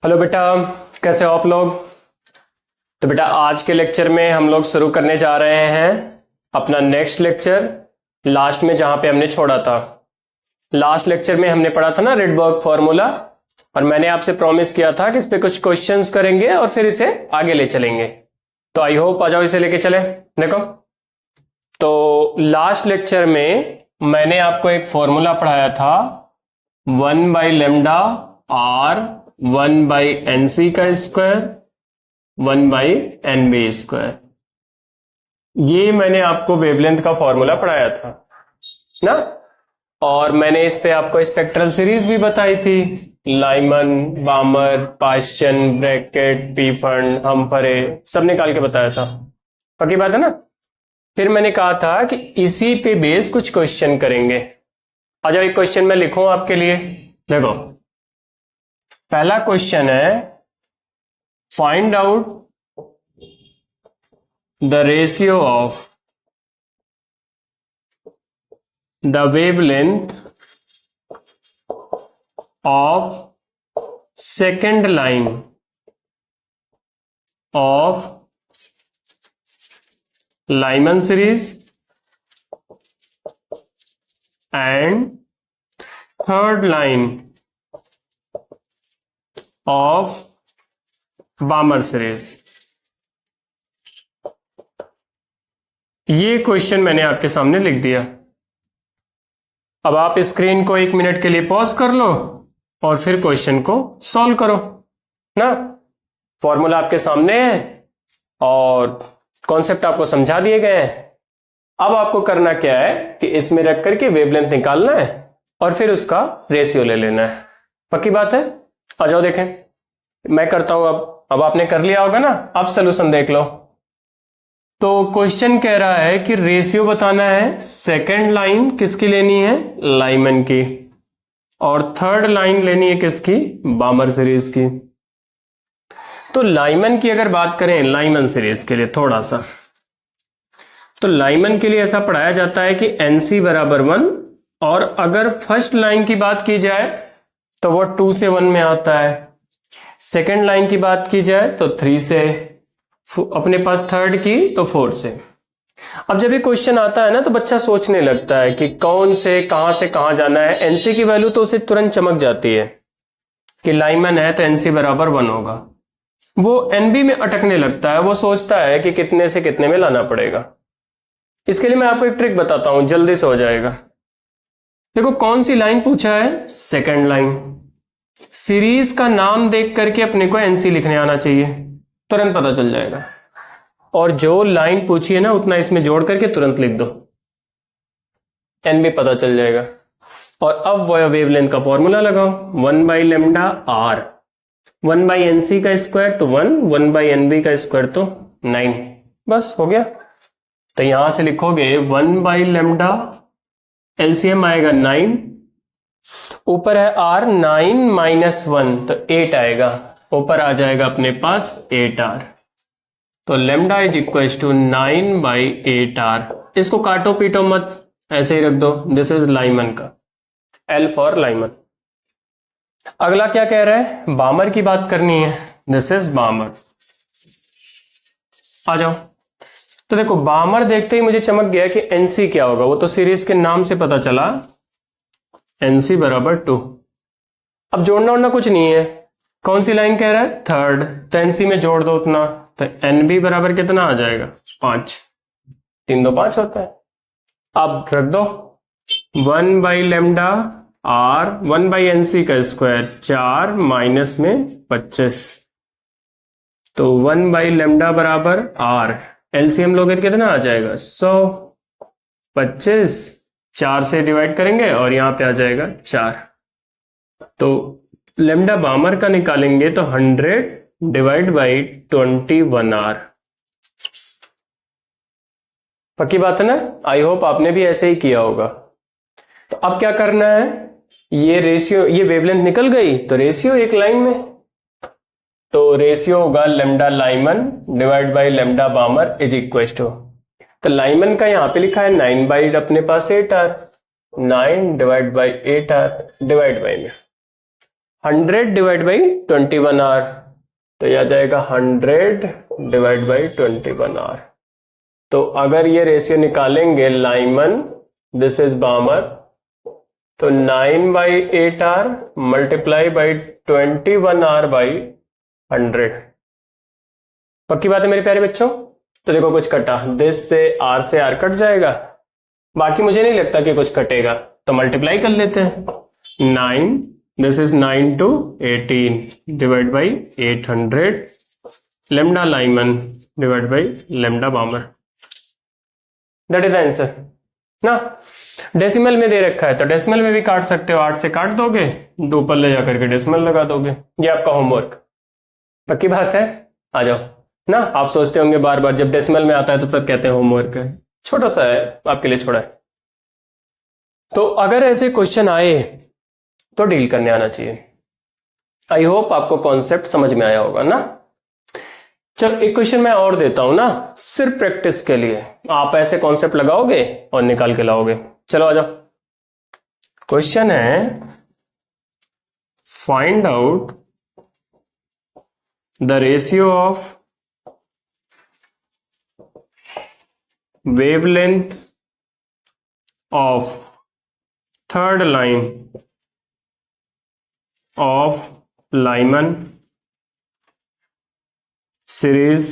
Hello बेटा, कैसे हो आप लोग। तो बेटा आज के लेक्चर में हम लोग शुरू करने जा रहे हैं अपना नेक्स्ट लेक्चर, लास्ट में जहां पे हमने छोड़ा था। लास्ट लेक्चर में हमने पढ़ा था ना रिडबर्ग फॉर्मूला, और मैंने आपसे प्रॉमिस किया था कि इस पे कुछ क्वेश्चंस करेंगे और फिर इसे आगे ले चलेंगे। तो आई होप आ जाओ इसे लेके चले। देखो, तो लास्ट लेक्चर में मैंने आपको एक फॉर्मूला पढ़ाया था 1/λ r 1/nc का स्क्वायर 1/nb²। ये मैंने आपको वेवलेंथ का फॉर्मूला पढ़ाया था ना, और मैंने इस पे आपको स्पेक्ट्रल सीरीज भी बताई थी, लाइमन, बामर, पाश्चन, ब्रैकेट, पीफर्न, हम्फरे, सब निकाल के बताया था। पक्की बात है ना। फिर मैंने कहा था कि इसी पे बेस कुछ क्वेश्चन करेंगे। आ जाओ, एक क्वेश्चन मैं लिखूं आपके लिए। देखो, पहला क्वेश्चन है find out the ratio of the wavelength of second line of Lyman series and third line of Balmer series। ये क्वेश्चन मैंने आपके सामने लिख दिया। अब आप स्क्रीन को 1 मिनट के लिए पॉज कर लो और फिर क्वेश्चन को सॉल्व करो ना। फॉर्मूला आपके सामने है और कॉन्सेप्ट आपको समझा दिए गए हैं। अब आपको करना क्या है कि इसमें रख करके वेवलेंथ निकालना है और फिर उसका रेशियो ले लेना है। पक्की बात है। आ जाओ देखें, मैं करता हूं। अब आपने कर लिया होगा ना, अब सोल्यूशन देख लो। तो क्वेश्चन कह रहा है कि रेशियो बताना है, सेकंड लाइन किसकी लेनी है, लाइमन की, और थर्ड लाइन लेनी है किसकी, बामर सीरीज की। तो लाइमन की अगर बात करें, लाइमन सीरीज के लिए थोड़ा सा, तो लाइमन के लिए ऐसा पढ़ाया जाता है कि NC बराबर 1, और अगर फर्स्ट लाइन की बात की जाए तो वो 2 से 1 में आता है, सेकंड लाइन की बात की जाए तो 3 से, अपने पास थर्ड की तो 4 से। अब जब ये क्वेश्चन आता है ना तो बच्चा सोचने लगता है कि कौन से कहां जाना है। एनसी की वैल्यू तो उसे तुरंत चमक जाती है कि लाइमन है तो एनसी बराबर 1 होगा। वो एनबी में अटकने लगता है, वो सोचता है कि कितने से कितने में लाना पड़ेगा। इसके लिए मैं आपको एक ट्रिक बताता हूं, जल्दी से हो जाएगा। देखो, कौन सी लाइन पूछा है, सेकेंड लाइन। सीरीज का नाम देख करके अपने को एनसी लिखने आना चाहिए, तुरंत पता चल जाएगा। और जो लाइन पूछी है ना उतना इसमें जोड़ करके तुरंत लिख दो, एन भी पता चल जाएगा। और अब वह वेवलेंथ का फॉर्मूला लगाओ, 1/λ r 1/nc का स्क्वायर तो 1, 1/nb का स्क्वायर तो 9। बस हो गया। तो यहां से लिखोगे 1/λ, एलसीएम आएगा 9, ऊपर है r, 9 - 1 तो 8 आएगा, ऊपर आ जाएगा अपने पास 8r। तो lambda is equal to 9/8r। इसको काटो पीटो मत, ऐसे ही रख दो। दिस इज लाइमन का, L फॉर लाइमन। अगला क्या कह रहा है, बामर की बात करनी है। This is बामर। आ जाओ। तो देखो, बामर देखते ही मुझे चमक गया कि एनसी क्या होगा, वो तो सीरीज के नाम से पता चला, एनसी बराबर 2। अब जोड़ना उड़ना कुछ नहीं है। कौन सी लाइन कह रहा है, थर्ड, तो एनसी में जोड़ दो उतना, तो एनबी बराबर कितना आ जाएगा, 5। 3 2 5 होता है। अब रख दो 1/λ r 1/nc का स्क्वायर 4 माइनस में 25, तो 1/λ बराबर r, एलसीएम लोगे तो कितना आ जाएगा, 100। 25 4 से डिवाइड करेंगे और यहां पे आ जाएगा 4। तो लैम्डा बामर का निकालेंगे तो 100/21r। पक्की बात है ना। आई होप आपने भी ऐसे ही किया होगा। तो अब क्या करना है, ये रेशियो, ये वेवलेंथ निकल गई तो रेशियो एक लाइन में, तो रेशियो होगा lambda Lyman divide by lambda Balmer is equal to, तो लाइमन का यहां पे लिखा है 9 अपने पास 8r, 9 divide by 8r divide by में 100 डिवाइड बाई 21 आवर, तो यह आ जाएगा 100 डिवाइड बाई 21 आवर। तो अगर ये रेशियो निकालेंगे लाइमन, दिस इज बामर, तो 9/8 over multiply by 21 over by 100। पक्की बात है मेरे प्यारे बच्चों? तो देखो कुछ कटा, दिस से आर कट जाएगा, बाकी मुझे नहीं लगता कि कुछ कटेगा, तो मल्टीप्लाई कर लेते हैं। 9, this is 9 to 18 divide by 800 lambda Lyman divide by lambda बामर, that is the answer ना। डेसिमल में दे रखा है तो डेसिमल में भी काट सकते हो, 8 से काट दोगे, 2 पर ले जाकर के डेसिमल लगा दोगे। ये आपका होमवर्क, पक्की बात है? आ जाओ ना। आप सोचते होंगे बार बार जब डेसिमल में आता है तो सब कहते हैं होमवर्क है, छोटा सा है आपके लिए छोड़ा है। तो अगर ऐसे क्वेश्चन आए तो डील करने आना चाहिए। आई होप आपको कॉन्सेप्ट समझ में आया होगा ना। चलो एक क्वेश्चन मैं और देता हूं ना, सिर्फ प्रैक्टिस के लिए। आप ऐसे कॉन्सेप्ट लगाओगे और निकाल के लाओगे। चलो आ जाओ। क्वेश्चन है, find out the ratio of wavelength of third line of Lyman series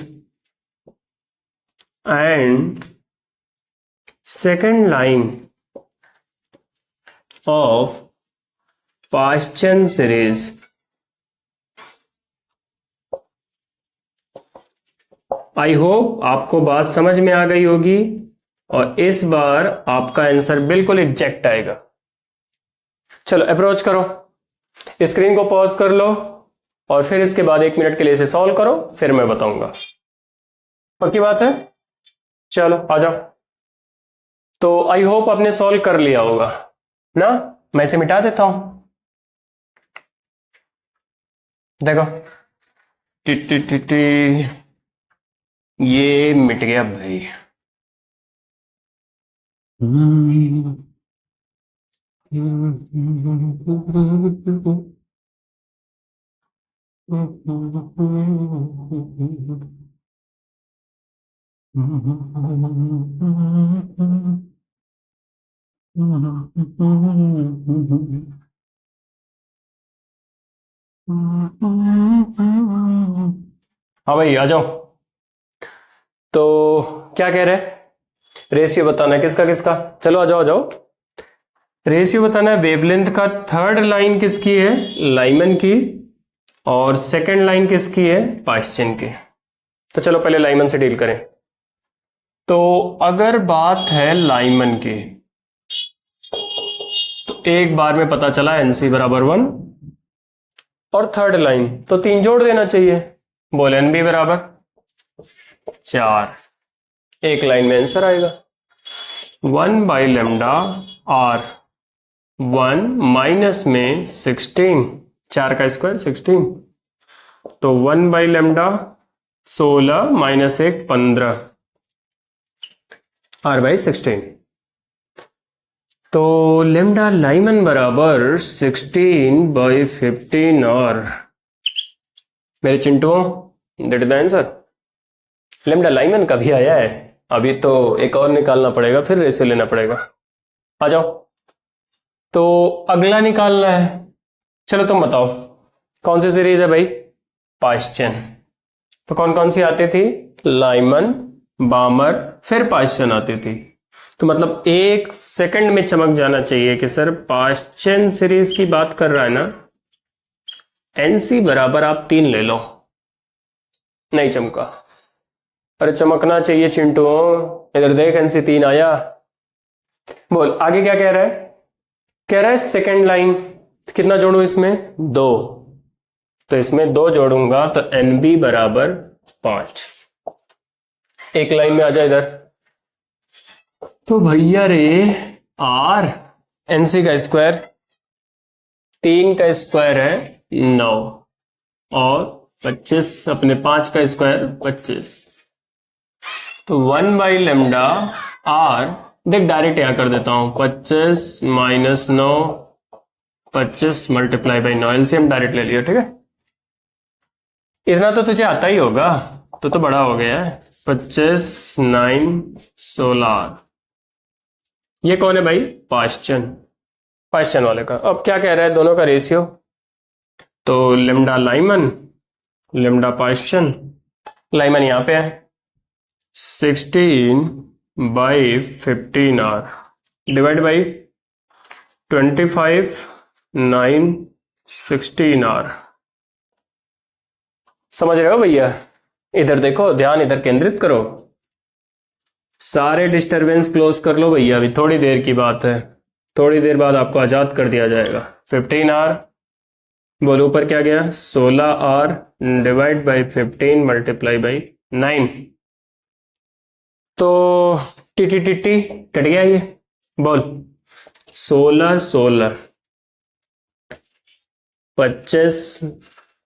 and second line of Paschen series। I hope आपको बात समझ में आ गई होगी और इस बार आपका आंसर बिल्कुल एग्जैक्ट आएगा। चलो अप्रोच करो, स्क्रीन को पॉज कर लो और फिर इसके बाद 1 मिनट के लिए इसे सॉल्व करो, फिर मैं बताऊंगा। पक्की बात है? चलो आ जाओ। तो आई होप आपने सॉल्व कर लिया होगा ना। मैं इसे मिटा देता हूं, देखो टी टी टी टी, ये मिट गया भाई। हाँ भाई आ जाओ। तो क्या कह रहे हैं? रेशियो बताना है किसका किसका। चलो आ जाओ आ जाओ। रेशियो बताना है वेवलेंथ का। थर्ड लाइन किसकी है? लाइमन की। और सेकंड लाइन किसकी है? पाश्चन की। तो चलो पहले लाइमन से डील करें। तो अगर बात है लाइमन की तो एक बार में पता चला एनसी बराबर 1 और थर्ड लाइन तो 3 जोड़ देना चाहिए। बोल एनबी बराबर 4, एक लाइन में आंसर आएगा 1/λ r। 1 माइनस में 16, 4 का स्क्वायर 16, तो 1/λ 16 माइनस 1 15 r/16। तो लेमडा लाइमन बराबर 16/15 और मेरे चिंटुओं that is the answer. Lambda Lyman का भी आया है, अभी तो एक और निकालना पड़ेगा, फिर रेशियो लेना पड़ेगा। आ जाओ। तो अगला निकालना है। चलो तुम बताओ कौन सी सीरीज है भाई? पाश्चन। तो कौन कौन सी आती थी? लाइमन, बामर, फिर पाश्चन आती थी। तो मतलब 1 सेकंड में चमक जाना चाहिए कि सर पाश्चन सीरीज की बात कर रहा है ना। एनसी बराबर आप 3 ले लो। नहीं चमका? अरे चमकना चाहिए चिंटू, इधर देख एनसी 3 आया। बोल आगे क्या कह रहा है? कह रहा है सेकंड लाइन कितना जोड़ू इसमें? 2। तो इसमें 2 जोड़ूंगा तो एनबी बराबर 5। एक लाइन में आ जाए इधर। तो भैया रे आर एनसी का स्क्वायर 3 का स्क्वायर है 9 और 25 अपने 5 का स्क्वायर 25। तो 1/λ r, देख डायरेक्ट यहां कर देता हूं 25 minus 9 25 multiply by 9, LCM direct ले लियो, ठीक है। इतना तो तुझे आता ही होगा, तो बड़ा हो गया है। 25 9 16। ये कौन है भाई? पाश्चन वाले का। अब क्या कह रहा है? दोनों का रेशियो, तो लेमडा लाइमन, लेमडा पाश्चन। लाइमन यहाँ पे है, 16/15R डिवाइड बाई 25 9 16R। समझ रहे हो भैया? इधर देखो, ध्यान इधर केंद्रित करो, सारे डिस्टरबेंस क्लोज कर लो भैया। अभी थोड़ी देर की बात है, थोड़ी देर बाद आपको आजाद कर दिया जाएगा। 15R, बोलो ऊपर क्या गया? 16R divide by 15 multiply by 9। तो T T T T cut गया ये। बोल 16 16 25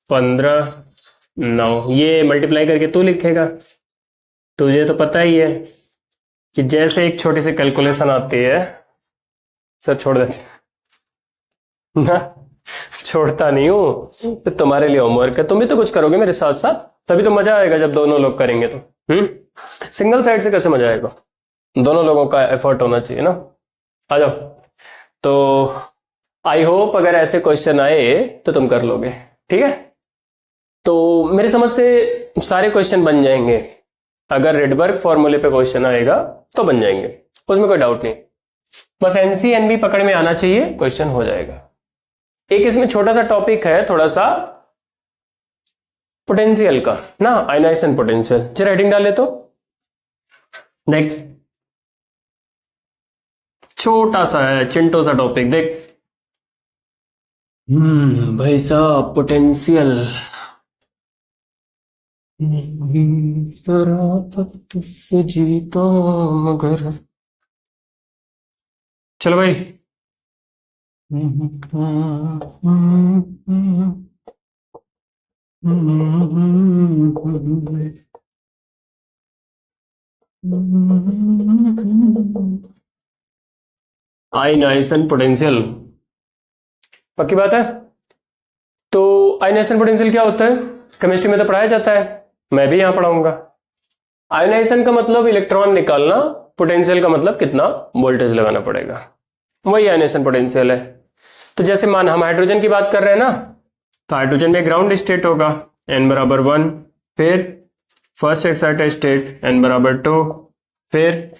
15 9। ये मल्टीप्लाई करके तू लिखेगा, तुझे तो पता ही है कि जैसे एक छोटी सी कैलकुलेशन आती है, सर छोड़ देते ना, छोड़ता नहीं हूं, तो तुम्हारे लिए होमवर्क है, तुम भी तो कुछ करोगे मेरे साथ साथ, तभी तो मजा आएगा जब दोनों लोग करेंगे तो। सिंगल साइड से कैसे मजा आएगा? दोनों लोगों का एफर्ट होना चाहिए ना। आ जाओ। तो आई होप अगर ऐसे क्वेश्चन आए तो तुम कर लोगे, ठीक है। तो मेरी समझ से सारे क्वेश्चन बन जाएंगे, अगर रेडबर्ग फॉर्मूले पे क्वेश्चन आएगा तो बन जाएंगे, उसमें कोई डाउट नहीं। बस एनसी-एनबी पकड़ में आना चाहिए, क्वेश्चन हो जाएगा। एक इसमें छोटा सा टॉपिक है, थोड़ा सा पोटेंशियल का ना, आयनाइजेशन पोटेंशियल। जरा हेडिंग डाले तो देख, छोटा सा है, चिंटो सा टॉपिक देख। भाई साहब पोटेंशियल, शराफत से जीता मगर। चलो भाई, आयनाइजेशन पोटेंशियल, पक्की बात है। तो आयनाइजेशन पोटेंशियल क्या होता है? केमिस्ट्री में तो पढ़ाया जाता है, मैं भी यहां पढ़ाऊंगा। आयनाइजेशन का मतलब इलेक्ट्रॉन निकालना, पोटेंशियल का मतलब कितना वोल्टेज लगाना पड़ेगा, वही आयनाइजेशन पोटेंशियल है। तो जैसे मान हम हाइड्रोजन की बात कर रहे हैं ना, तो हाइड्रोजन में ग्राउंड स्टेट होगा n बराबर 1, फिर फर्स्ट एक्साइटेड स्टेट n बराबर 2, फिर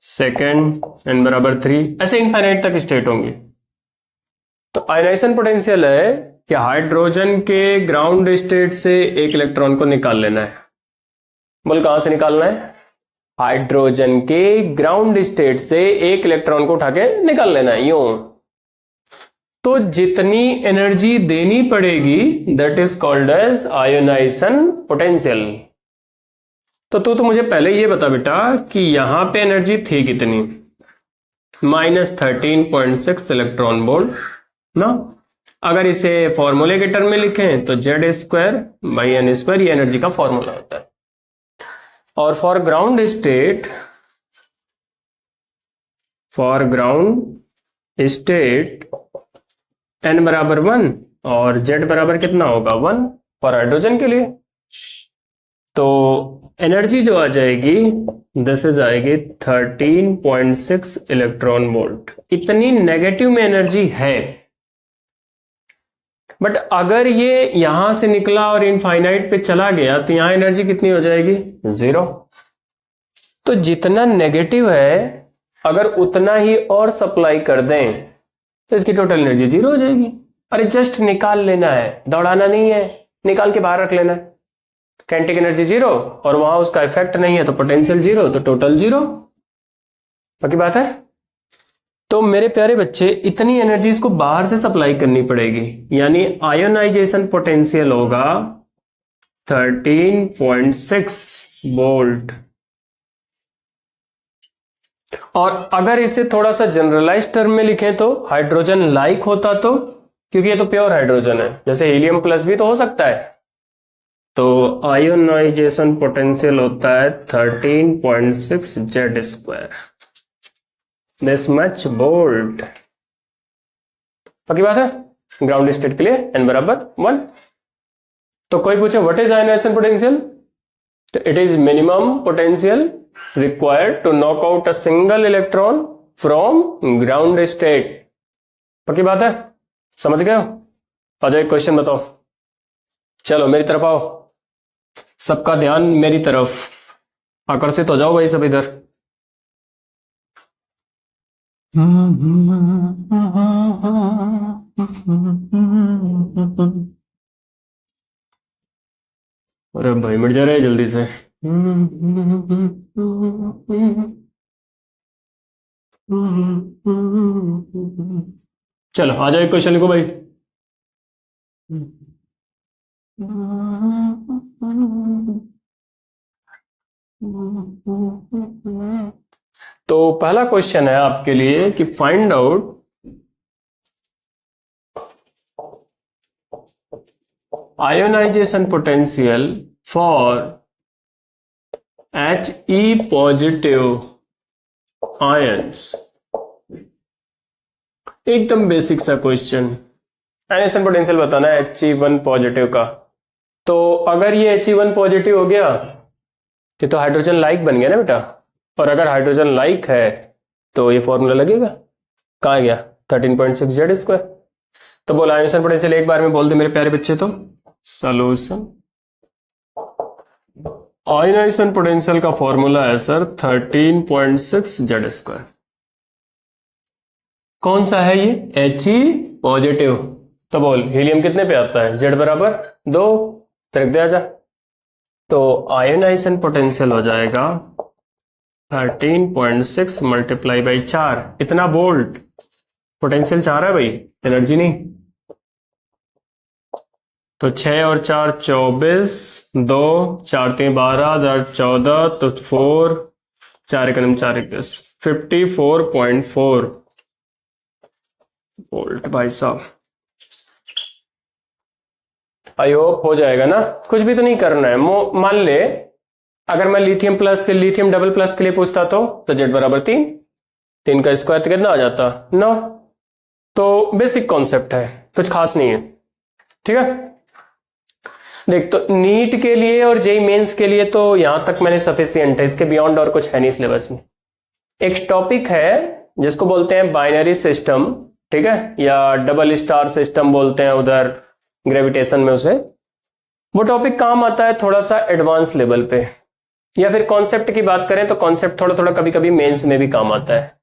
सेकेंड n बराबर 3, ऐसे इनफाइनाइट तक स्टेट होंगी। तो आयनाइजेशन पोटेंशियल है कि हाइड्रोजन के ग्राउंड स्टेट से एक इलेक्ट्रॉन को निकाल लेना है। बोल कहां से निकालना है? हाइड्रोजन के ग्राउंड स्टेट से एक इलेक्ट्रॉन को उठा के निकाल लेना है, यूं। तो जितनी एनर्जी देनी पड़ेगी that is called as ionisation potential. तो मुझे पहले ये बता बेटा कि यहां पे एनर्जी थी कितनी? -13.6 इलेक्ट्रॉन वोल्ट ना। अगर इसे फॉर्मूले के टर्म में लिखें तो Z²/n², ये एनर्जी का फॉर्मूला होता है। और फॉर ग्राउंड स्टेट, n बराबर 1 और Z बराबर कितना होगा? 1 फॉर हाइड्रोजन के लिए। तो एनर्जी जो आ जाएगी दिस इज आएगी 13.6 इलेक्ट्रॉन वोल्ट। इतनी नेगेटिव में एनर्जी है, बट अगर ये यहां से निकला और इनफाइनाइट पे चला गया तो यहां एनर्जी कितनी हो जाएगी? 0। तो जितना नेगेटिव है अगर उतना ही और सप्लाई कर दें तो इसकी टोटल एनर्जी 0 हो जाएगी। अरे जस्ट निकाल लेना है, दौड़ाना नहीं है, निकाल के बाहर रख लेना है। काइनेटिक एनर्जी 0 और वहां उसका इफेक्ट नहीं है तो पोटेंशियल 0, तो टोटल 0। बाकी बात है। तो मेरे प्यारे बच्चे, इतनी एनर्जी इसको बाहर से सप्लाई करनी पड़ेगी, यानी आयोनाइजेशन पोटेंशियल होगा 13.6 वोल्ट। और अगर इसे थोड़ा सा जनरलाइज टर्म में लिखें तो हाइड्रोजन लाइक होता, तो क्योंकि ये तो प्योर हाइड्रोजन है, जैसे हीलियम प्लस भी तो हो सकता है। तो आयोनाइजेशन पोटेंशियल होता है 13.6 Z², दिस मच वोल्ट। पक्की बात है? ग्राउंड स्टेट के लिए n बराबर 1। तो कोई पूछे व्हाट इज आयोनाइजेशन पोटेंशियल, तो it is minimum potential required to knock out a single electron from ground state. पक्की बात है? समझ गए हो? आ जाओ एक क्वेश्चन बताओ। चलो मेरी तरफ आओ, सबका ध्यान मेरी तरफ आकर्षित हो जाओ भाई सब इधर। अरे भाई मिट जा रहे हैं जल्दी से। चलो आ जाओ एक क्वेश्चन लिखो भाई। तो पहला क्वेश्चन है आपके लिए कि find out ionization potential for He positive ions. एकदम बेसिक सा क्वेश्चन, आयोनाइजेशन पोटेंशियल बताना है He1 पॉजिटिव का। तो अगर ये He1 पॉजिटिव हो गया तो हाइड्रोजन लाइक बन गया ना बेटा, और अगर हाइड्रोजन लाइक है तो ये फॉर्मूला लगेगा। कहाँ गया? 13.6 Z²। तो बोला आयोनाइजेशन पोटेंशियल एक बार में बोल दे मेरे प्यारे बच्चे। तो सॉल्यूशन आयोनाइजेशन पोटेंशियल का फॉर्मूला है सर 13.6 Z²। कौन सा है ये? He positive. तो बोल हीलियम कितने पे आता है? Z बराबर 2। रख दिया जा। तो आयोनाइजेशन पोटेंशियल हो जाएगा 13.6 मल्टीप्लाई बाई 4। इतना वोल्ट पोटेंशियल 4 है भाई, एनर्जी नहीं। तो 6 और 4 24, 2 4 3 12, 14, तो 4 4 1 4 21 54.4 वोल्ट भाई साहब। आई होप हो जाएगा ना, कुछ भी तो नहीं करना है। मान ले अगर मैं लिथियम प्लस के लिथियम डबल प्लस के लिए पूछता तो Z बराबर 3, 3 का स्क्वायर कितना आ जाता? 9। तो बेसिक कॉन्सेप्ट है, कुछ खास नहीं है। ठीक है, देख तो नीट के लिए और जेई मेंस के लिए तो यहां तक मैंने सफिशिएंट है, इसके बियॉन्ड और कुछ है नहीं सिलेबस में। एक टॉपिक है जिसको बोलते हैं बाइनरी सिस्टम, ठीक है, या डबल स्टार सिस्टम बोलते हैं उधर ग्रेविटेशन में उसे। वो टॉपिक काम आता है थोड़ा सा एडवांस लेवल पे, या फिर कॉन्सेप्ट की बात करें तो कॉन्सेप्ट थोड़ा थोड़ा कभी कभी मेंस में भी काम आता है।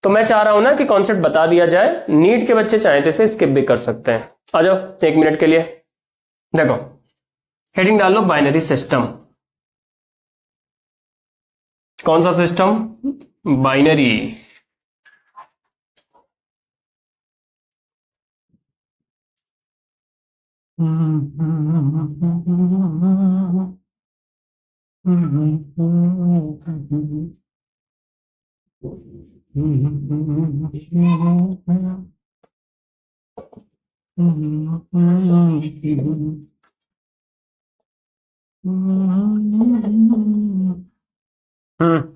तो मैं चाह रहा हूं ना कि कॉन्सेप्ट बता दिया जाए, नीट के बच्चे चाहें तो इसे स्किप भी कर सकते हैं। आ जाओ 1 मिनट के लिए। देखो हेडिंग डाल लो बाइनरी सिस्टम। कौन सा सिस्टम? बाइनरी।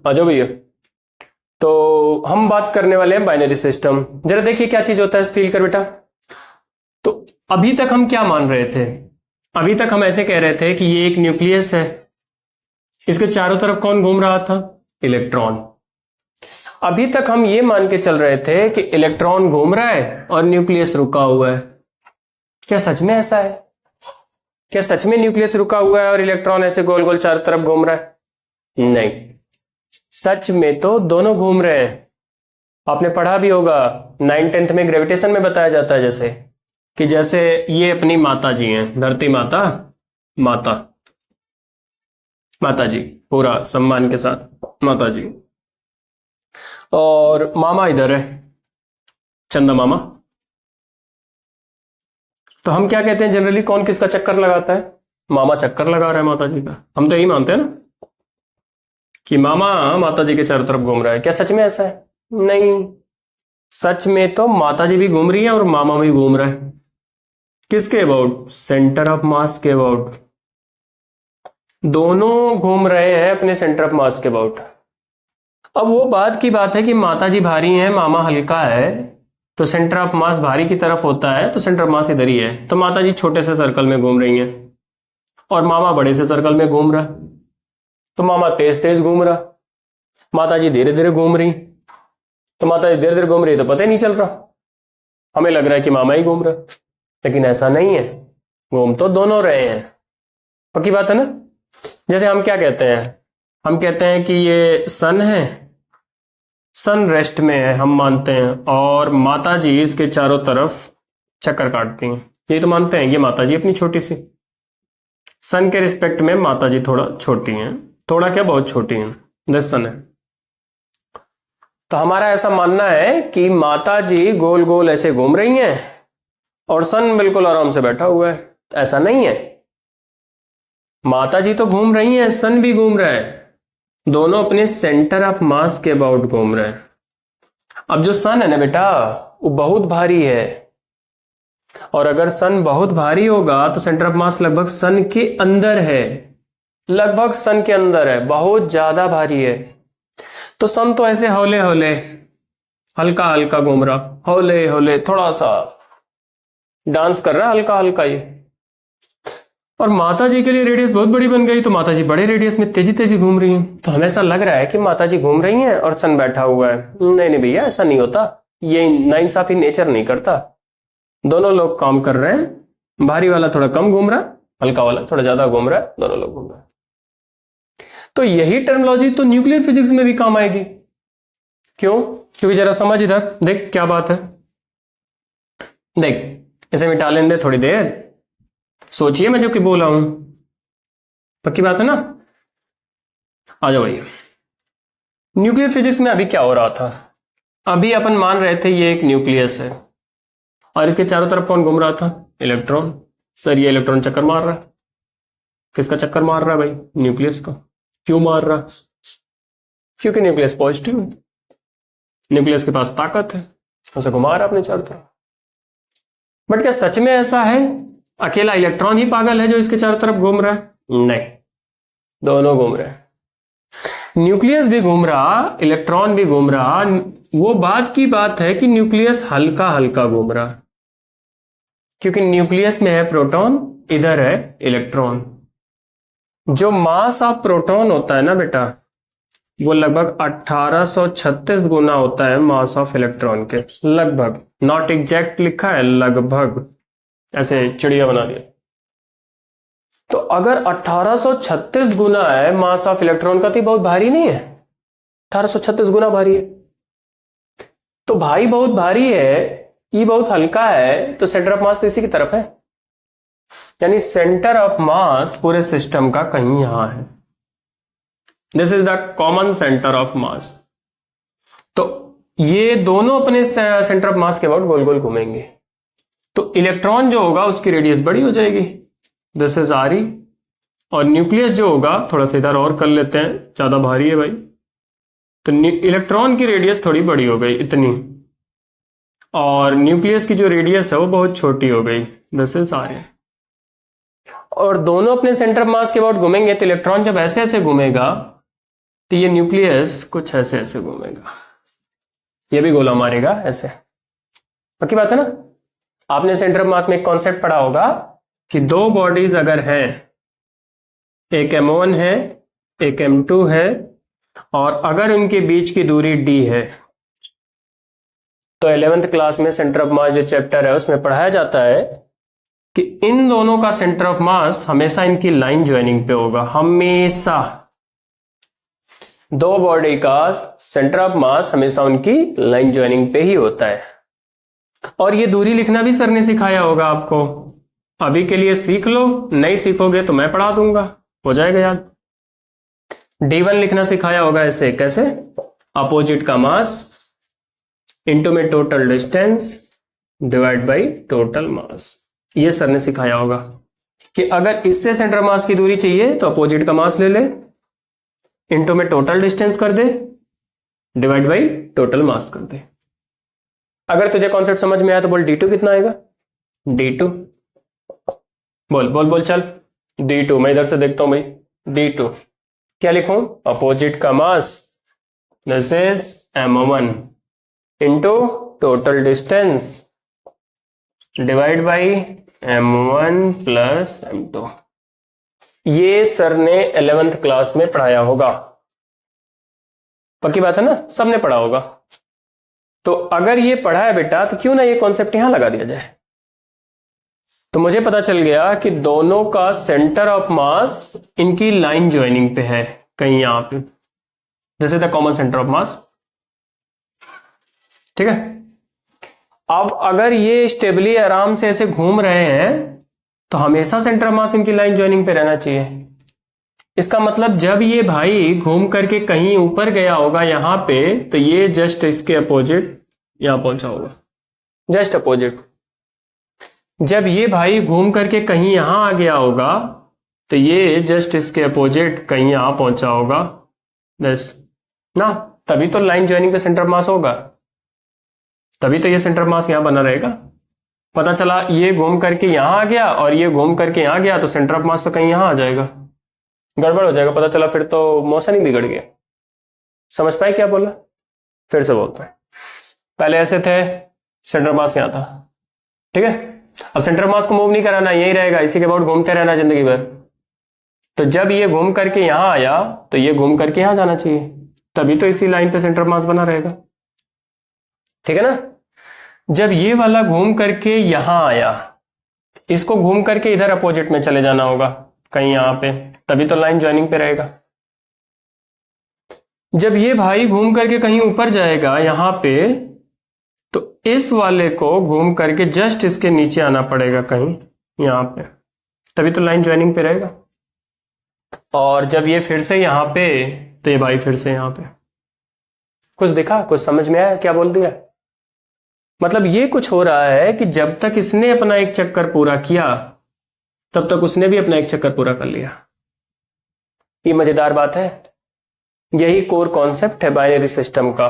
आ जाओ भैया। तो हम बात करने वाले हैं बाइनरी सिस्टम। जरा देखिए क्या चीज होता है, फील कर बेटा। तो अभी तक हम क्या मान रहे थे? अभी तक हम ऐसे कह रहे थे कि ये एक न्यूक्लियस है, इसके चारों तरफ कौन घूम रहा था? इलेक्ट्रॉन। अभी तक हम ये मान के चल रहे थे कि इलेक्ट्रॉन घूम रहा है और न्यूक्लियस रुका हुआ है। क्या सच में ऐसा है? क्या सच में न्यूक्लियस रुका हुआ है और इलेक्ट्रॉन ऐसे गोल गोल चारों तरफ घूम रहा है? नहीं, सच में तो दोनों घूम रहे हैं। आपने पढ़ा भी होगा 9th 10th में ग्रेविटेशन में बताया जाता है जैसे कि जैसे ये अपनी माता जी हैं, धरती माता, माता जी, पूरा सम्मान के साथ माता जी, और मामा इधर है, चंदा मामा। तो हम क्या कहते हैं जनरली, कौन किसका चक्कर लगाता है? मामा चक्कर लगा रहा है माता जी का। हम तो यही मानते हैं ना कि मामा माता जी के चारों तरफ घूम रहा है। क्या सच में ऐसा है? नहीं, सच में तो माता जी भी घूम रही है और मामा भी घूम रहा है। किसके अबाउट? सेंटर ऑफ मास के अबाउट। दोनों घूम रहे हैं अपने सेंटर ऑफ मास के अबाउट। अब वो बात की बात है कि माता जी भारी हैं, मामा हल्का है, तो सेंटर ऑफ मास भारी की तरफ होता है, तो सेंटर ऑफ मास इधर ही है। तो माता जी छोटे से सर्कल में घूम रही हैं और मामा बड़े से सर्कल में घूम रहा। तो मामा तेज तेज घूम रहा, माता जी धीरे धीरे घूम रही। तो माता जी धीरे धीरे घूम रही तो पता ही नहीं चल रहा, हमें लग रहा है कि मामा ही घूम रहा, लेकिन ऐसा नहीं है, घूम तो दोनों रहे हैं। पक्की बात है ना। जैसे हम क्या कहते हैं, हम कहते हैं कि ये सन है, सन रेस्ट में है, हम मानते हैं, और माता जी इसके चारों तरफ चक्कर काटती हैं, ये तो मानते हैं। ये माता जी अपनी छोटी सी, सन के रिस्पेक्ट में माता जी थोड़ा छोटी हैं, थोड़ा क्या बहुत छोटी हैं, जैसे सन है। तो हमारा ऐसा मानना है कि माता जी गोल गोल ऐसे घूम रही हैं और सन बिल्कुल आराम से बैठा हुआ है। ऐसा नहीं है, माता जी तो घूम रही हैं, सन भी घूम रहा है, दोनों अपने सेंटर ऑफ मास के अबाउट घूम रहे हैं। अब जो सन है ना बेटा, वो बहुत भारी है, और अगर सन बहुत भारी होगा तो सेंटर ऑफ मास लगभग सन के अंदर है, लगभग सन के अंदर है, बहुत ज्यादा भारी है। तो सन तो ऐसे हौले हौले हल्का हल्का घूम रहा, हौले हौले थोड़ा सा डांस कर रहा है हल्का हल्का ये। और माता जी के लिए रेडियस बहुत बड़ी बन गई, तो माता जी बड़े रेडियस में तेजी तेजी घूम रही हैं। तो हमें ऐसा लग रहा है कि माता जी घूम रही हैं और सन बैठा हुआ है। नहीं नहीं भैया, ऐसा नहीं होता, ये नाइंसाफी नेचर नहीं करता। दोनों लोग काम कर रहे हैं, भारी वाला थोड़ा कम घूम रहा है, हल्का वाला थोड़ा ज्यादा घूम रहा है, दोनों लोग घूम रहे हैं। तो यही टर्मिनोलॉजी तो न्यूक्लियर फिजिक्स में भी काम आएगी। क्यों? क्योंकि जरा समझ इधर देख क्या बात है। देख इसे मिटा लेने दे थोड़ी देर, सोचिए मैं जो कि बोला हूं, पक्की बात है ना। आ जाओ भैया। न्यूक्लियर फिजिक्स में अभी क्या हो रहा था, अभी अपन मान रहे थे ये एक न्यूक्लियस है और इसके चारों तरफ कौन घूम रहा था, इलेक्ट्रॉन। सर ये इलेक्ट्रॉन चक्कर मार रहा है, किसका चक्कर मार रहा है भाई, न्यूक्लियस का। क्यों मार रहा, क्योंकि न्यूक्लियस पॉजिटिव है, न्यूक्लियस के पास ताकत है, उसे घुमा रहा है अपने चारों तरफ। बट क्या सच में ऐसा है, अकेला इलेक्ट्रॉन ही पागल है जो इसके चारों तरफ घूम रहा है? नहीं, दोनों घूम रहे हैं, न्यूक्लियस भी घूम रहा, इलेक्ट्रॉन भी घूम रहा। वो बात की बात है कि न्यूक्लियस हल्का हल्का घूम रहा, क्योंकि न्यूक्लियस में है प्रोटॉन, इधर है इलेक्ट्रॉन। जो मास ऑफ प्रोटॉन होता है ना बेटा, वो लगभग 1836 गुना होता है मास ऑफ इलेक्ट्रॉन के, लगभग, नॉट एग्जैक्ट लिखा है, लगभग, ऐसे चिड़िया बना दिया। तो अगर 1836 गुना है मास ऑफ इलेक्ट्रॉन का, तो बहुत भारी नहीं है, 1836 गुना भारी है। तो भाई बहुत भारी है, ये बहुत हल्का है, तो सेंटर ऑफ मास तो इसी की तरफ है, यानी सेंटर ऑफ मास पूरे सिस्टम का कहीं यहां है। This is the common centre of mass. तो ये दोनों अपने सेंटर ऑफ मास के अबाउट गोल गोल घूमेंगे, तो इलेक्ट्रॉन जो होगा उसकी रेडियस बड़ी हो जाएगी, दिस इज आर ई, और न्यूक्लियस जो होगा, थोड़ा सा इधर और कर लेते हैं, ज्यादा भारी है भाई, तो इलेक्ट्रॉन की रेडियस थोड़ी बड़ी हो गई इतनी, और न्यूक्लियस की जो रेडियस है वो बहुत छोटी हो गई, दिस इज आर ई। और दोनों अपने सेंटर ऑफ मास के अबाउट घूमेंगे, तो इलेक्ट्रॉन जब ऐसे ऐसे घूमेगा तो ये न्यूक्लियस कुछ ऐसे ऐसे घूमेगा, ये भी गोला मारेगा ऐसे। पक्की बात है ना। आपने सेंटर ऑफ मास में एक कॉन्सेप्ट पढ़ा होगा कि दो बॉडीज अगर हैं, एक m1 है एक m2 है, और अगर उनके बीच की दूरी d है, तो 11th क्लास में सेंटर ऑफ मास जो चैप्टर है उसमें पढ़ाया जाता है कि इन दोनों का सेंटर ऑफ मास हमेशा इनकी लाइन ज्वाइनिंग पे होगा, हमेशा दो बॉडी का सेंटर ऑफ मास हमेशा उनकी लाइन ज्वाइनिंग पे ही होता है। और ये दूरी लिखना भी सर ने सिखाया होगा आपको, अभी के लिए सीख लो, नहीं सीखोगे तो मैं पढ़ा दूंगा, हो जाएगा याद। D1 लिखना सिखाया होगा ऐसे, कैसे, अपोजिट का मास इंटू में total distance divide by total मास, ये सर ने सिखाया होगा कि अगर इससे सेंटर मास की दूरी चाहिए तो अपोजिट का मास ले ले, इंटू में टोटल डिस्टेंस कर दे, डिवाइड बाई टोटल मास कर दे। अगर तुझे कॉन्सेप्ट समझ में आया तो बोल D2 कितना आएगा, D2 बोल बोल बोल चल, D2 मैं इधर से देखता हूं भाई, D2 क्या लिखूं, अपोजिट का mass this is m1 into total distance divide by m1 plus m2। ये सर ने 11th क्लास में पढ़ाया होगा, पक्की बात है ना, सबने पढ़ा होगा। तो अगर ये पढ़ा है बेटा तो क्यों ना ये कॉन्सेप्ट यहां लगा दिया जाए। तो मुझे पता चल गया कि दोनों का सेंटर ऑफ मास इनकी लाइन ज्वाइनिंग पे है कहीं यहां पे, this is the common centre of mass. ठीक है, अब अगर ये स्टेबली आराम से ऐसे घूम रहे हैं तो हमेशा सेंटर ऑफ मास इनकी लाइन ज्वाइनिंग पे रहना चाहिए। इसका मतलब जब ये भाई घूम करके कहीं ऊपर गया होगा यहां पे, तो ये जस्ट इसके अपोजिट यहां पहुंचा होगा, जस्ट अपोजिट। जब ये भाई घूम करके कहीं यहां आ गया होगा तो ये जस्ट इसके अपोजिट कहीं यहां पहुंचा होगा, बस ना। तभी तो लाइन ज्वाइनिंग पे सेंटर ऑफ मास होगा, तभी तो ये सेंटर ऑफ मास यहां बना रहेगा। पता चला ये घूम करके यहां आ गया और ये घूम करके यहां गया, तो सेंटर ऑफ मास तो कहीं यहां आ जाएगा, गड़बड़ हो जाएगा। पता चला फिर तो मोशन ही बिगड़ गया। समझ पाए क्या बोला? फिर से बोलता है, पहले ऐसे थे, सेंटर ऑफ मास यहां था, ठीक है। अब सेंटर ऑफ मास को मूव नहीं कराना, यही रहेगा, इसी के अबाउट घूमते रहना जिंदगी भर। तो जब ये घूम करके यहां आया तो ये घूम करके यहां जाना चाहिए, तभी तो इसी लाइन पे सेंटर ऑफ मास बना रहेगा, ठीक है ना। जब ये वाला घूम करके यहां आया, इसको घूम करके इधर अपोजिट में चले जाना होगा कहीं यहां पे, तभी तो लाइन ज्वाइनिंग पे रहेगा। जब ये भाई घूम करके कहीं ऊपर जाएगा यहां पे, तो इस वाले को घूम करके जस्ट इसके नीचे आना पड़ेगा कहीं यहां पे, तभी तो लाइन ज्वाइनिंग पे रहेगा। और जब ये फिर से यहां पे, तो ये भाई फिर से यहां पे। कुछ दिखा, कुछ समझ में आया क्या बोल दिया? मतलब ये कुछ हो रहा है कि जब तक इसने अपना एक चक्कर पूरा किया तब तक उसने भी अपना एक चक्कर पूरा कर लिया। ये मजेदार बात है, यही कोर कॉन्सेप्ट है बाइनरी सिस्टम का।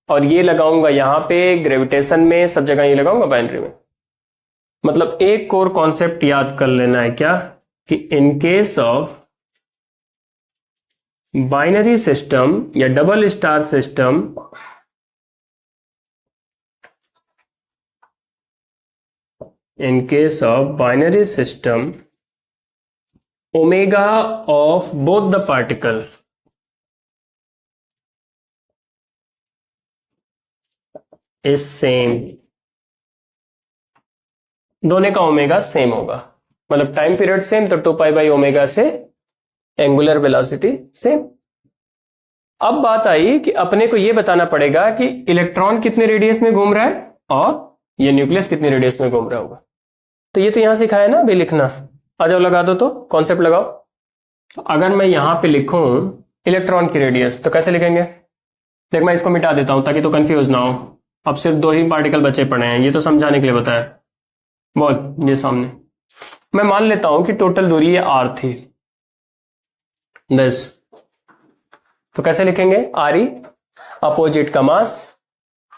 और ये लगाऊंगा यहां पे ग्रेविटेशन में, सब जगह ये लगाऊंगा बाइनरी में। मतलब एक कोर कॉन्सेप्ट याद कर लेना है क्या, कि in case of binary system या double star system, in case of binary system, omega of both the particle is same। दोनों का ओमेगा सेम होगा, मतलब टाइम पीरियड सेम, तो 2 पाई बाई ओमेगा से एंगुलर वेलोसिटी सेम। अब बात आई कि अपने को यह बताना पड़ेगा कि इलेक्ट्रॉन कितने रेडियस में घूम रहा है और ये न्यूक्लियस कितने रेडियस में घूम रहा होगा। तो ये तो यहां सिखाया ना अभी लिखना, आ जाओ लगा दो, तो कॉन्सेप्ट लगाओ। अगर मैं यहां पे लिखूं इलेक्ट्रॉन की रेडियस, तो कैसे लिखेंगे? देख मैं इसको मिटा देता हूं ताकि तो कंफ्यूज ना हो। अब सिर्फ 2 ही पार्टिकल बचे पड़े हैं, ये तो समझाने के लिए बताया। बोल, ये सामने मैं मान लेता हूं कि टोटल दूरी ये r थी 10, तो कैसे लिखेंगे? RE अपोजिट का mass,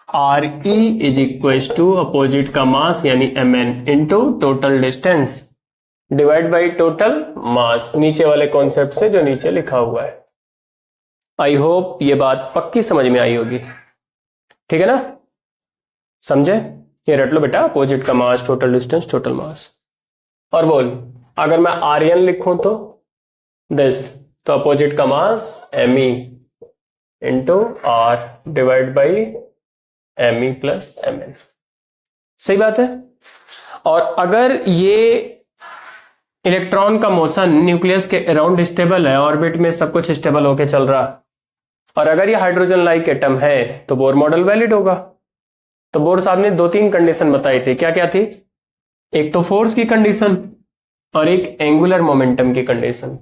RE is equal to opposite का मास यानी mn into total distance divide by total mass, नीचे वाले कॉन्सेप्ट से जो नीचे लिखा हुआ है। आई होप ये बात पक्की समझ में आई होगी, ठीक है ना? समझे? ये रट लो बेटा, अपोजिट का मास, टोटल डिस्टेंस, टोटल मास। और बोल, अगर मैं RN लिखूं तो दिस, तो अपोजिट का मास ME into R divide by ME plus MN। सही बात है। और अगर ये इलेक्ट्रॉन का मोशन न्यूक्लियस के अराउंड स्टेबल है, ऑर्बिट में सब कुछ स्टेबल होके चल रहा, और अगर ये हाइड्रोजन लाइक एटम है, तो बोर मॉडल वैलिड होगा। तो बोर साहब ने 2-3 कंडीशन बताई थी, क्या क्या थी? एक तो फोर्स की कंडीशन और एक एंगुलर मोमेंटम की कंडीशन।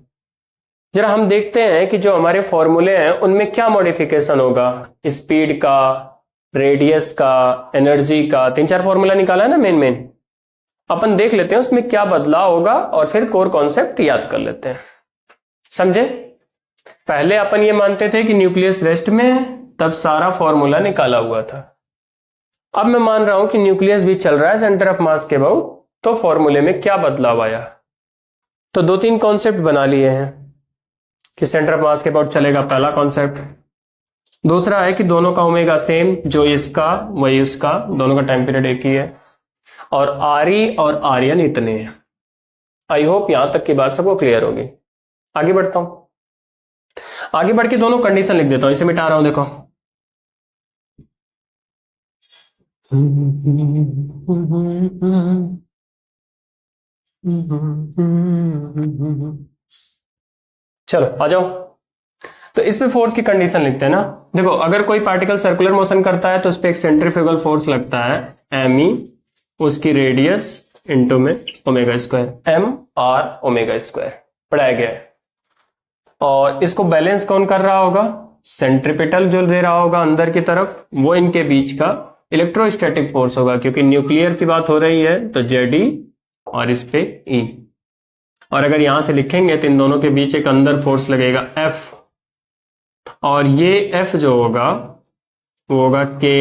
जरा हम देखते हैं कि जो हमारे फॉर्मूले हैं उनमें क्या मॉडिफिकेशन होगा, स्पीड का, रेडियस का, एनर्जी का, 3-4 फॉर्मूला निकाला है ना मेन। अपन देख लेते हैं उसमें क्या बदलाव होगा और फिर कोर कॉन्सेप्ट याद कर लेते हैं। समझे? पहले अपन ये मानते थे कि न्यूक्लियस रेस्ट में है, तब सारा फॉर्मूला निकाला हुआ था। अब मैं मान रहा हूं कि न्यूक्लियस भी चल रहा है सेंटर ऑफ मास के अबाउट, तो फॉर्मूले में क्या बदलाव आया। तो 2-3 कॉन्सेप्ट बना लिए हैं कि सेंटर ऑफ मास के अबाउट चलेगा। पहला कॉन्सेप्ट दूसरा है कि दोनों का ओमेगा सेम, जो इसका वही उसका, दोनों का टाइम पीरियड एक ही है, और आरी और आर्यन इतने हैं। आई होप यहां तक की बात सबको क्लियर होगी। आगे बढ़ता हूं, आगे बढ़ के दोनों कंडीशन लिख देता हूं, इसे मिटा रहा हूं, देखो। चलो आ जाओ। तो इस पे फोर्स की कंडीशन लिखते हैं ना। देखो, अगर कोई पार्टिकल सर्कुलर मोशन करता है तो उस पर एक सेंट्रीफ्यूगल फोर्स लगता है एम ई, उसकी रेडियस इंटू में omega square, M R omega square पढ़ाया गया है। और इसको बैलेंस कौन कर रहा होगा? सेंट्रीपिटल जो दे रहा होगा अंदर की तरफ, वो इनके बीच का इलेक्ट्रोस्टैटिक फोर्स होगा, क्योंकि न्यूक्लियर की बात हो रही है तो जेड ई और इस पे ई। और अगर यहां से लिखेंगे तो इन दोनों के बीच एक अंदर फोर्स लगेगा एफ, और ये एफ जो होगा वो होगा K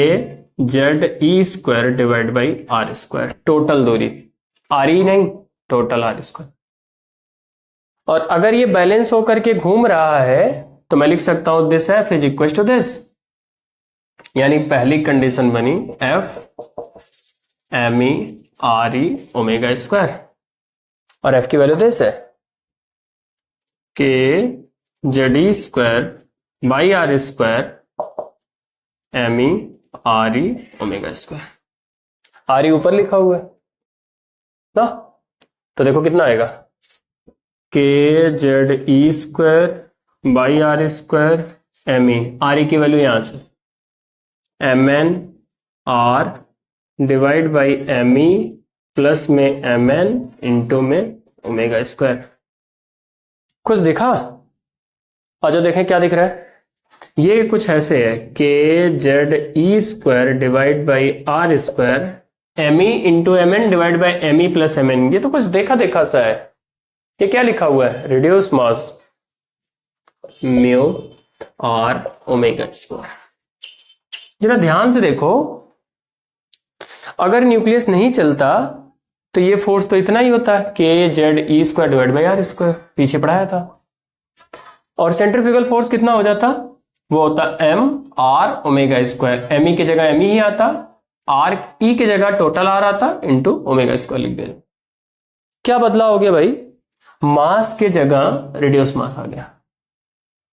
Z E square divide by R square, total दूरी, आर ई नहीं, टोटल आर स्क्वायर। और अगर ये बैलेंस होकर के घूम रहा है तो मैं लिख सकता हूं this F is equal to this, यानी पहली कंडीशन बनी F M E R E omega square, और एफ की वैल्यू दिस है K Z E square by R square M E R E omega square. R E ऊपर लिखा हुआ है ना, तो देखो कितना आएगा, K Z E square by R square M E, R E की वैल्यू यहां से M N R divide by M E plus में एम एन इंटू में ओमेगा स्क्वायर। कुछ दिखा? और जो देखें क्या दिख रहा है, ये कुछ ऐसे है K Z E square divide by R square M E into M N divide by M E plus M N. ये तो कुछ देखा देखा सा है। ये क्या लिखा हुआ है? Reduce mass mu R omega square. जरा ध्यान से देखो, अगर न्यूक्लियस नहीं चलता तो ये फोर्स तो इतना ही होता है, K Z E square divide by R square, पीछे पढ़ाया था। और सेंट्रीफ्यूगल फोर्स कितना हो जाता? वो होता M R omega square, M E की जगह एम ई ही आता, आर ई की जगह टोटल आर आता इंटू ओमेगा स्क्वायर लिख देना। क्या बदला हो गया भाई? मास के जगह रिड्यूस मास आ गया।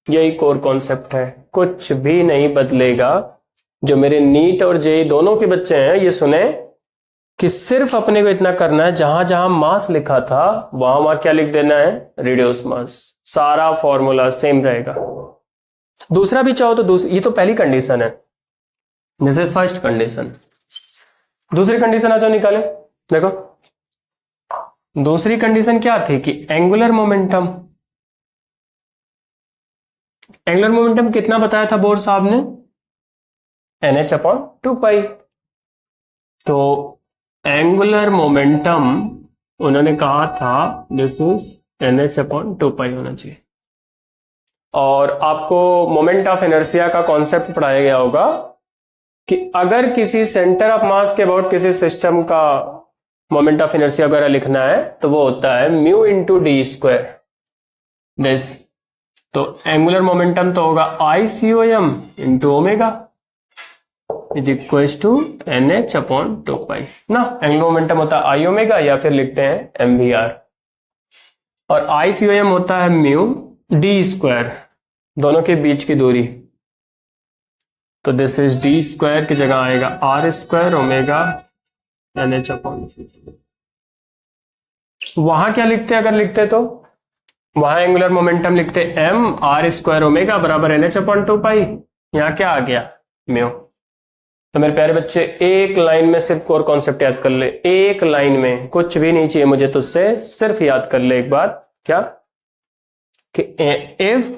यही कोर कॉन्सेप्ट है, कुछ भी नहीं बदलेगा। जो मेरे नीट और जेई दोनों के बच्चे हैं ये सुने कि सिर्फ अपने को इतना करना है, जहां जहां मास लिखा था वहां वहां क्या लिख देना है? रिड्यूस मास। सारा फॉर्मूला सेम रहेगा। दूसरा भी चाहो तो ये तो पहली कंडीशन है, दिस इज फर्स्ट कंडीशन। दूसरी कंडीशन आ जाओ निकाले। देखो दूसरी कंडीशन क्या थी कि एंगुलर मोमेंटम, एंगुलर मोमेंटम कितना बताया था बोर साहब ने? NH अपॉन 2 पाई। तो एंगुलर मोमेंटम उन्होंने कहा था दिस इज NH अपॉन 2 पाई होना चाहिए। और आपको मोमेंट ऑफ इनर्शिया का कॉन्सेप्ट पढ़ाया गया होगा कि अगर किसी सेंटर ऑफ मास के अबाउट किसी सिस्टम का मोमेंट ऑफ इनर्शिया वगैरह लिखना है तो वो होता है mu into D square this. तो एंगुलर मोमेंटम तो होगा I C O M into omega is equal to NH upon 2 pi ना। एंगुलर मोमेंटम होता है आई ओमेगा, या फिर लिखते हैं एम वी आर, और आई सी ओ एम होता है म्यू डी स्क्वायर, दोनों के बीच की दूरी। तो दिस इज डी स्क्वायर की जगह आएगा R square omega NH upon. वहां क्या लिखते अगर लिखते तो वहां एंगुलर मोमेंटम लिखते एम आर स्क्वायर ओमेगा बराबर NH अपॉन 2 पाई। यहां क्या आ गया? म्यू। तो मेरे प्यारे बच्चे एक लाइन में सिर्फ कोर कॉन्सेप्ट याद कर ले, एक लाइन में, कुछ भी नहीं चाहिए मुझे तुझसे, सिर्फ याद कर ले एक बात, क्या कि if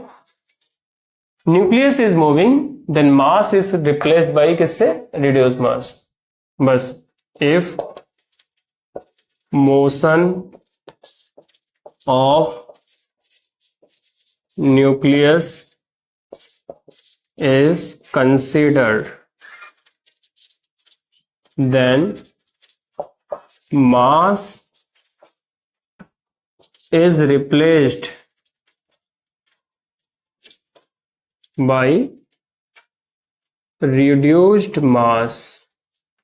nucleus is moving then mass is replaced by किससे? Reduce mass. बस if motion of nucleus is considered then mass is replaced by reduced mass,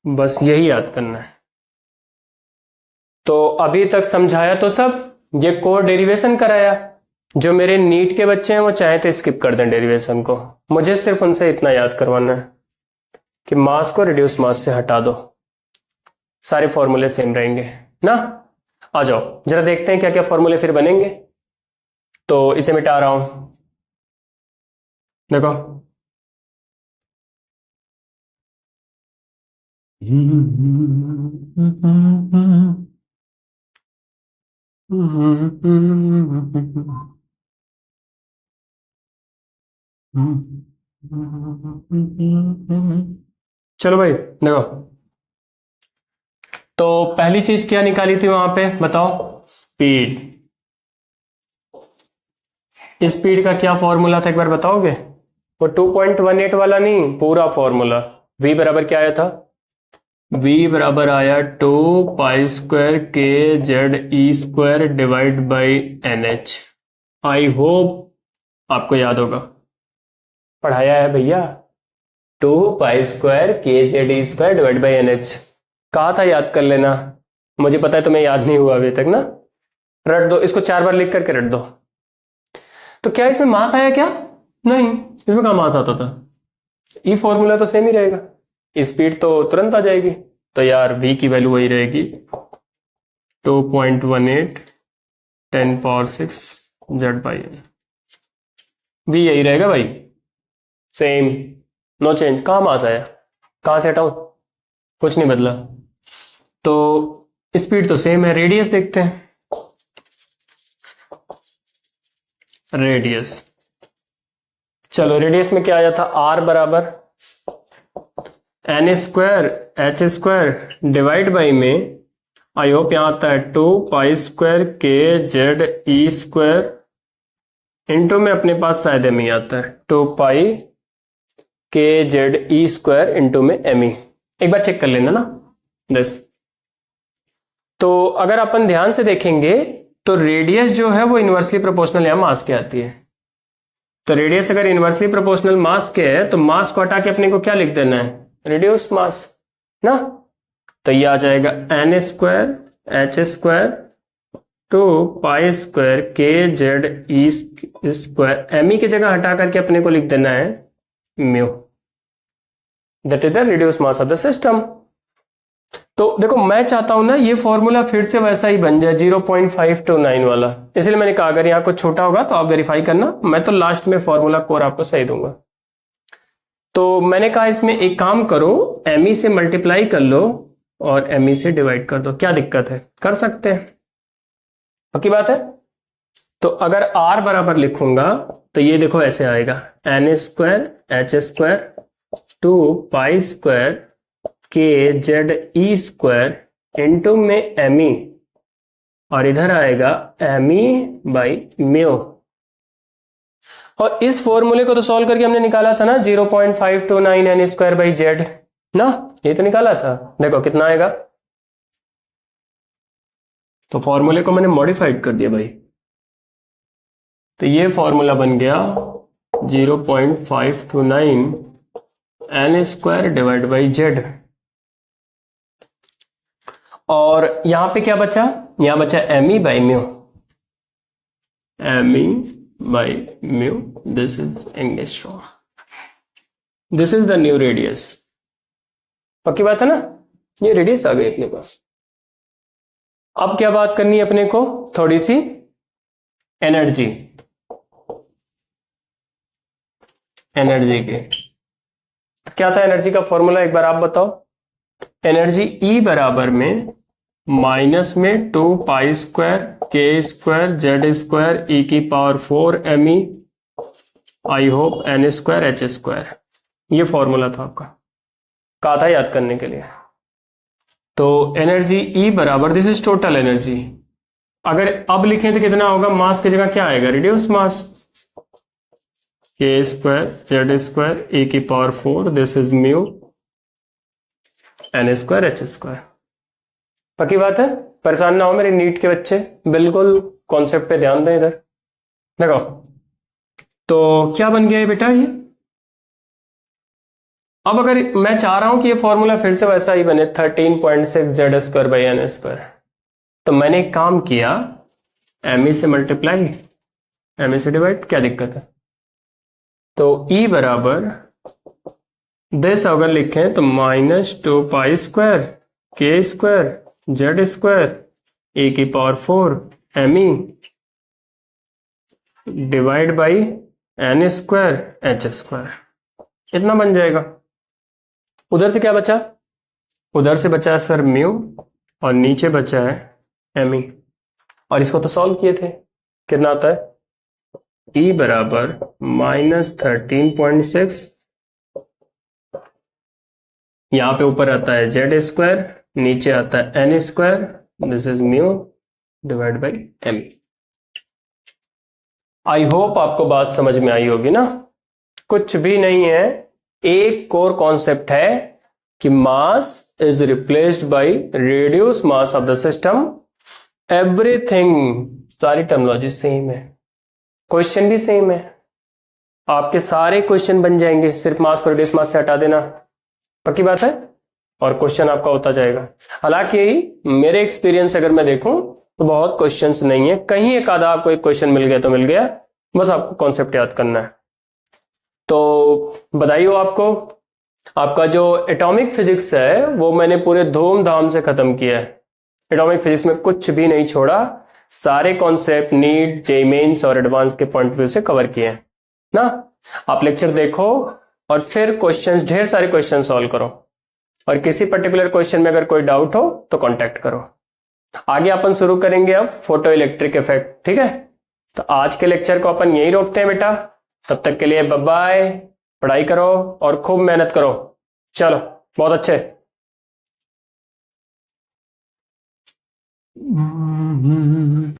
बस यही याद करना है। तो अभी तक समझाया तो सब, ये कोर डेरिवेशन कराया। जो मेरे नीट के बच्चे हैं वो चाहे तो स्किप कर दें डेरिवेशन को, मुझे सिर्फ उनसे इतना याद करवाना है कि मास को रिड्यूस मास से हटा दो, सारे फॉर्मूले सेम रहेंगे ना। आ जाओ जरा देखते हैं क्या क्या फॉर्मूले फिर बनेंगे। तो इसे मिटा रहा हूं, देखो चलो भाई देखो, तो पहली चीज क्या निकाली थी वहां पे बताओ, स्पीड। स्पीड का क्या फॉर्मूला था एक बार बताओगे? वो 2.18 वाला नहीं, पूरा फॉर्मूला। v बराबर क्या आया था? v बराबर आया 2 पाई² के Z E square divide by NH। I hope आपको याद होगा, पढ़ाया है भैया। 2 पाई² के Z E square divide by NH कहा था, याद कर लेना। मुझे पता है तुम्हें याद नहीं हुआ अभी तक ना, रट दो इसको, 4 बार लिख करके रट दो। तो क्या इसमें मास आया क्या? नहीं, इसमें कहाँ मास आता था? ई फॉर्मूला तो सेम ही रहेगा, स्पीड तो तुरंत आ जाएगी। तो यार v की वैल्यू वही रहेगी 2.18 10⁻⁶ जेड बाई एन। v यही रहेगा भाई, सेम, नो चेंज। कहाँ मास आया, कहाँ से हटाऊं? कुछ नहीं बदला। तो स्पीड तो सेम है। रेडियस देखते हैं, रेडियस। चलो रेडियस में क्या आया था? r बराबर n² डिवाइड बाई में, आई होप यहां आता है 2 पाई² के जेड ई स्क्वायर इंटू में अपने पास शायद एम ई आता है 2 पाई के जेड ई स्क्वायर इंटू में एम ई। एक बार चेक कर लेना ना बस। तो अगर अपन ध्यान से देखेंगे तो रेडियस जो है वो इनवर्सली प्रोपोर्शनल या मास के आती है। तो रेडियस अगर इनवर्सली प्रोपोर्शनल मास के है तो मास को हटा के अपने को क्या लिख देना है? रिड्यूस मास ना। तो ये आ जाएगा n² h² 2 पाई² के Z E square, M E की जगह हटा करके अपने को लिख देना है mu, that is the reduce mass of the system. तो देखो मैं चाहता हूं ना ये फॉर्मूला फिर से वैसा ही बन जाए 0.529 वाला, इसलिए मैंने कहा अगर यहां कुछ छोटा होगा तो आप वेरीफाई करना, मैं तो लास्ट में फॉर्मूला कोर आपको सही दूंगा। तो मैंने कहा इसमें एक काम करो, एम ई से मल्टीप्लाई कर लो और एम ई से डिवाइड कर दो, क्या दिक्कत है? कर सकते हैं, पक्की बात है। तो अगर r बराबर लिखूंगा तो ये देखो ऐसे आएगा n² h² 2 पाई² के जेड ई स्क्वायर इंटू में एम ई, और इधर आएगा एम ई बाई म्यू। और इस फॉर्मूले को तो सॉल्व करके हमने निकाला था ना 0.529 n² बाई जेड ना, ये तो निकाला था। देखो कितना आएगा, तो फॉर्मूले को मैंने मॉडिफाइड कर दिया भाई। तो ये फॉर्मूला बन गया 0.529 n² डिवाइड बाई जेड। और यहां पे क्या बचा? यहां बचा M E by mu, M E by mu, this is angstrom, this is the new radius. पक्की बात है ना, ये रेडियस आ गई अपने पास। अब क्या बात करनी है अपने को? थोड़ी सी एनर्जी, एनर्जी के क्या था एनर्जी का फॉर्मूला एक बार आप बताओ। एनर्जी ई बराबर में माइनस में 2 पाई² के स्क्वायर जेड स्क्वायर ई की power 4 M E, I hope n² h²। ये फॉर्मूला था आपका, कहा था याद करने के लिए। तो एनर्जी ई बराबर, दिस इज टोटल एनर्जी। अगर अब लिखें तो कितना होगा? मास की जगह क्या आएगा? Reduce mass, k² Z square ई की power 4, this is mu n² h²। पक्की बात है, परेशान ना हो मेरे नीट के बच्चे, बिल्कुल कॉन्सेप्ट पे ध्यान दें। इधर देखो, तो क्या बन गया है बेटा? ये अब अगर मैं चाह रहा हूं कि ये फॉर्मूला फिर से वैसा ही बने 13.6 Z square by N square, तो मैंने एक काम किया, एम ई से मल्टीप्लाई, एम ई से डिवाइड, क्या दिक्कत है। तो ई बराबर दिस अगर लिखें तो -2 pi square K square Z square A की power 4 M E divide by N square H square, इतना बन जाएगा। उधर से क्या बचा, उधर से बचा है सर म्यू और नीचे बचा है एम ई, और इसको तो सॉल्व किए थे, कितना आता है ई बराबर -13.6, यहां पे ऊपर आता है जेड स्क्वायर, नीचे आता है N square, this is mu divide by M E. I hope आपको बात समझ में आई होगी ना। कुछ भी नहीं है, एक कोर कॉन्सेप्ट है कि मास is replaced bye reduce mass of the system, everything, सारी टर्मिनोलॉजी सेम है, क्वेश्चन भी सेम है, आपके सारे क्वेश्चन बन जाएंगे, सिर्फ मास को रेड्यूस मास से हटा देना, पक्की बात है, और क्वेश्चन आपका होता जाएगा। हालांकि मेरे एक्सपीरियंस अगर मैं देखूं तो बहुत क्वेश्चंस नहीं है, कहीं एक आधा आपको एक क्वेश्चन मिल गया तो मिल गया, बस आपको कॉन्सेप्ट याद करना है। तो बधाई हो आपको, आपका जो एटॉमिक फिजिक्स है वो मैंने पूरे धूमधाम से खत्म किया है। एटॉमिक फिजिक्स में कुछ भी नहीं छोड़ा, सारे कॉन्सेप्ट नीट, जेईई मेंस और एडवांस के पॉइंट ऑफ व्यू से कवर किए हैं ना। आप लेक्चर देखो और फिर क्वेश्चंस, ढेर सारे क्वेश्चन सॉल्व करो, और किसी पर्टिकुलर क्वेश्चन में अगर कोई डाउट हो तो कांटेक्ट करो। आगे अपन शुरू करेंगे अब फोटो इलेक्ट्रिक इफेक्ट, ठीक है। तो आज के लेक्चर को अपन यहीं रोकते हैं बेटा, तब तक के लिए बाय बाय, पढ़ाई करो और खूब मेहनत करो, चलो बहुत अच्छे।